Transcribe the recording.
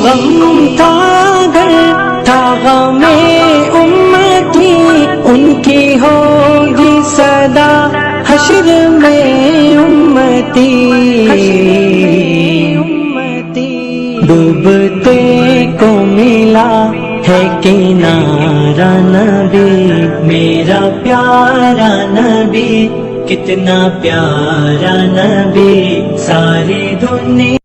गम था घर था गमे उम्मती, उनकी होगी सदा हश्र में उम्मती। डूबते को मिला है किनारा नबी, मेरा प्यारा नबी, कितना प्यारा नबी, सारी दुनिया